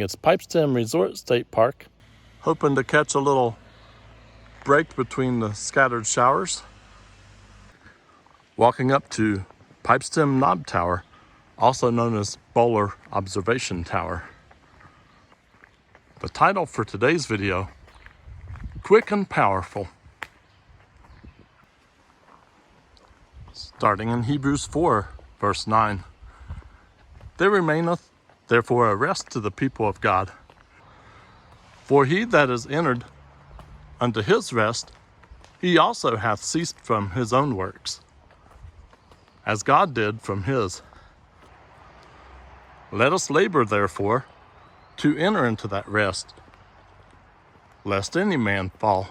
its Pipestem Resort State Park, hoping to catch a little break between the scattered showers. Walking up to Pipestem Knob Tower, also known as Bowler Observation Tower. The title for today's video, Quick and Powerful. Starting in Hebrews 4, verse 9. There remaineth therefore a rest to the people of God. For he that is entered unto his rest, he also hath ceased from his own works, as God did from his. Let us labor therefore to enter into that rest, lest any man fall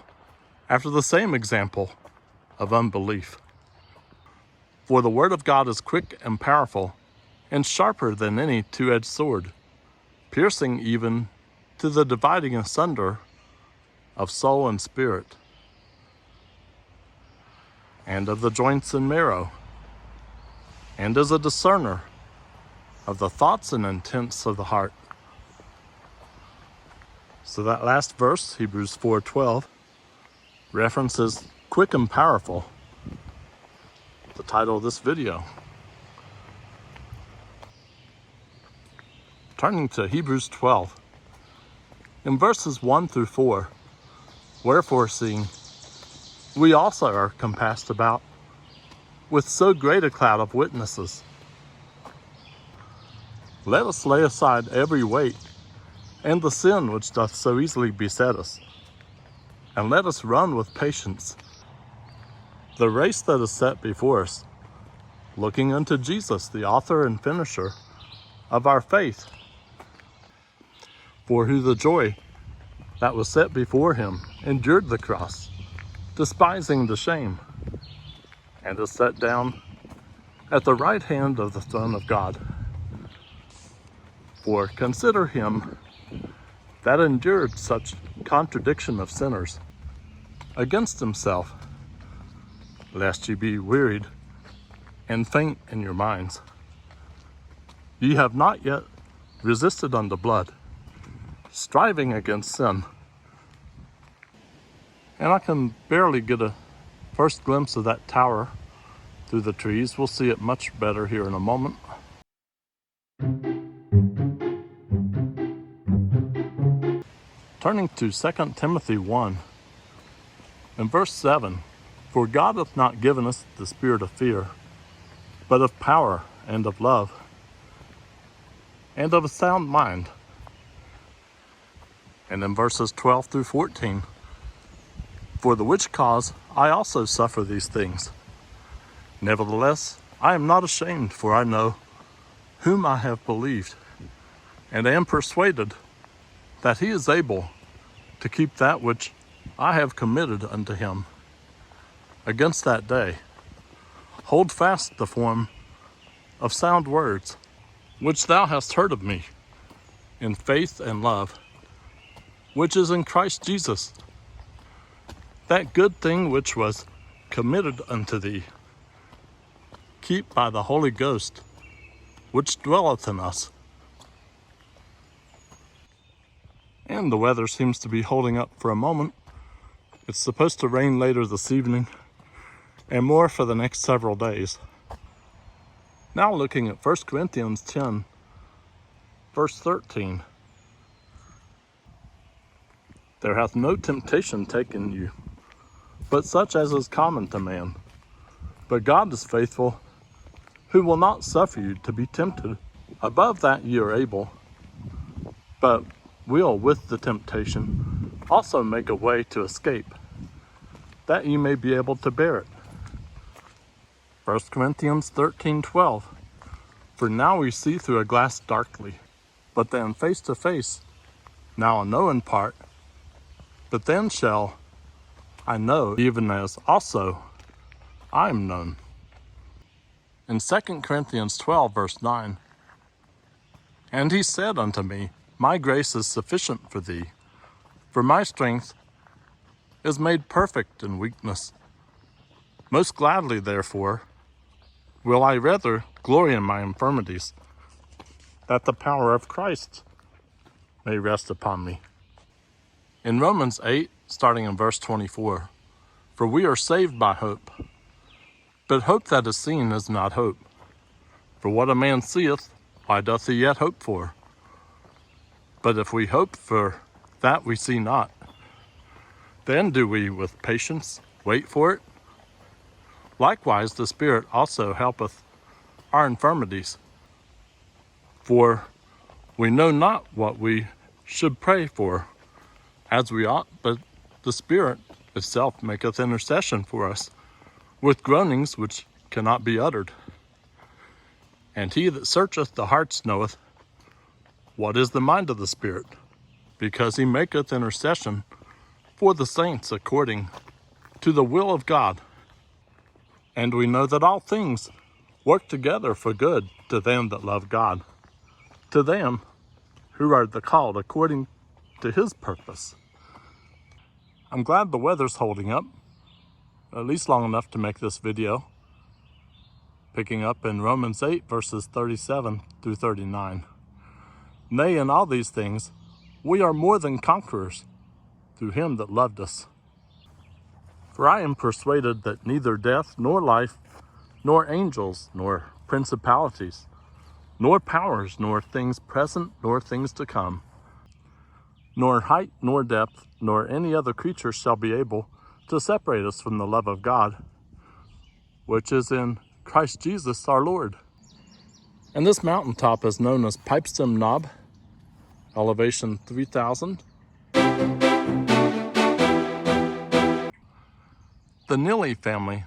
after the same example of unbelief. For the word of God is quick and powerful, and sharper than any two-edged sword, piercing even to the dividing asunder of soul and spirit, and of the joints and marrow, and is a discerner of the thoughts and intents of the heart. So that last verse, Hebrews 4:12, references quick and powerful, the title of this video. Turning to Hebrews 12, in verses 1 through 4, wherefore seeing we also are compassed about with so great a cloud of witnesses, let us lay aside every weight and the sin which doth so easily beset us, and let us run with patience the race that is set before us, looking unto Jesus, the author and finisher of our faith, for who the joy that was set before him endured the cross, despising the shame, and is set down at the right hand of the throne of God. For consider him that endured such contradiction of sinners against himself, lest ye be wearied and faint in your minds. Ye have not yet resisted unto blood, striving against sin. And I can barely get a first glimpse of that tower through the trees. We'll see it much better here in a moment. Turning to 2 Timothy 1, in verse 7, for God hath not given us the spirit of fear, but of power and of love, and of a sound mind. And in verses 12 through 14, for the which cause I also suffer these things. Nevertheless, I am not ashamed, for I know whom I have believed, and am persuaded that he is able to keep that which I have committed unto him against that day. Hold fast the form of sound words, which thou hast heard of me, in faith and love, which is in Christ Jesus. That good thing which was committed unto thee, keep by the Holy Ghost, which dwelleth in us. And the weather seems to be holding up for a moment. It's supposed to rain later this evening, and more for the next several days. Now looking at 1 Corinthians 10, verse 13. There hath no temptation taken you, but such as is common to man. But God is faithful, who will not suffer you to be tempted above that ye are able, but will with the temptation also make a way to escape, that ye may be able to bear it. 1 Corinthians 13:12. For now we see through a glass darkly, but then face to face. Now I know in part, but then shall I know, even as also I am known. In 2 Corinthians 12, verse 9, and he said unto me, my grace is sufficient for thee, for my strength is made perfect in weakness. Most gladly, therefore, will I rather glory in my infirmities, that the power of Christ may rest upon me. In Romans 8, starting in verse 24, for we are saved by hope. But hope that is seen is not hope. For what a man seeth, why doth he yet hope for? But if we hope for that we see not, then do we with patience wait for it. Likewise the Spirit also helpeth our infirmities. For we know not what we should pray for as we ought, but the Spirit itself maketh intercession for us with groanings which cannot be uttered. And he that searcheth the hearts knoweth what is the mind of the Spirit, because he maketh intercession for the saints according to the will of God. And we know that all things work together for good to them that love God, to them who are the called according to his purpose. I'm glad the weather's holding up, at least long enough to make this video, picking up in Romans 8 verses 37 through 39. Nay, in all these things, we are more than conquerors through him that loved us. For I am persuaded that neither death, nor life, nor angels, nor principalities, nor powers, nor things present, nor things to come, nor height, nor depth, nor any other creature shall be able to separate us from the love of God, which is in Christ Jesus our Lord. And this mountaintop is known as Pipestem Knob, elevation 3,000. The Neely family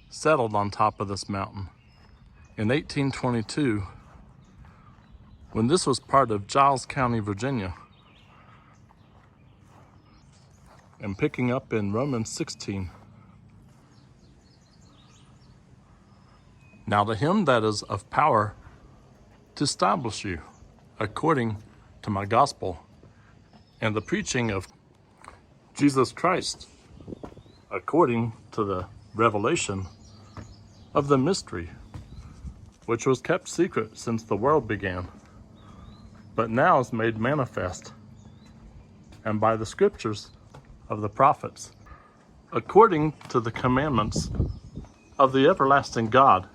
settled on top of this mountain in 1822 when this was part of Giles County, Virginia. And picking up in Romans 16. Now to him that is of power to establish you according to my gospel and the preaching of Jesus Christ, according to the revelation of the mystery, which was kept secret since the world began, but now is made manifest, and by the scriptures of the prophets, according to the commandments of the everlasting God,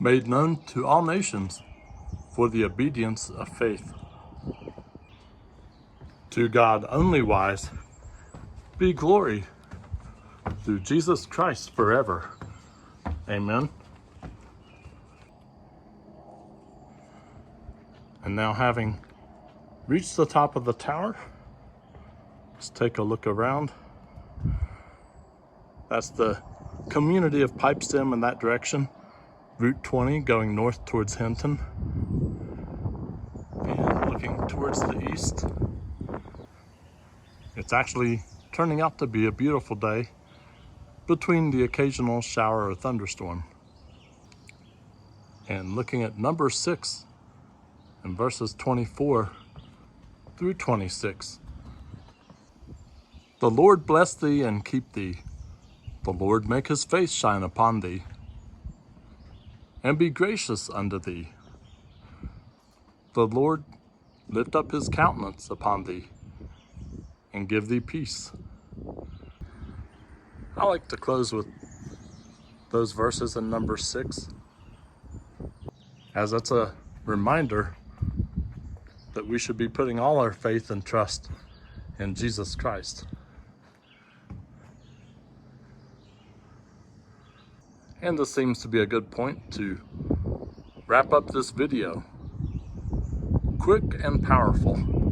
made known to all nations for the obedience of faith. To God only wise be glory through Jesus Christ forever. Amen. And now, having reached the top of the tower, let's take a look around. That's the community of Pipestem in that direction. Route 20 going north towards Hinton. And looking towards the east, it's actually turning out to be a beautiful day between the occasional shower or thunderstorm. And looking at number 6 in verses 24 through 26. The Lord bless thee and keep thee. The Lord make his face shine upon thee and be gracious unto thee. The Lord lift up his countenance upon thee and give thee peace. I like to close with those verses in number 6, as that's a reminder that we should be putting all our faith and trust in Jesus Christ. And this seems to be a good point to wrap up this video. Quick and powerful.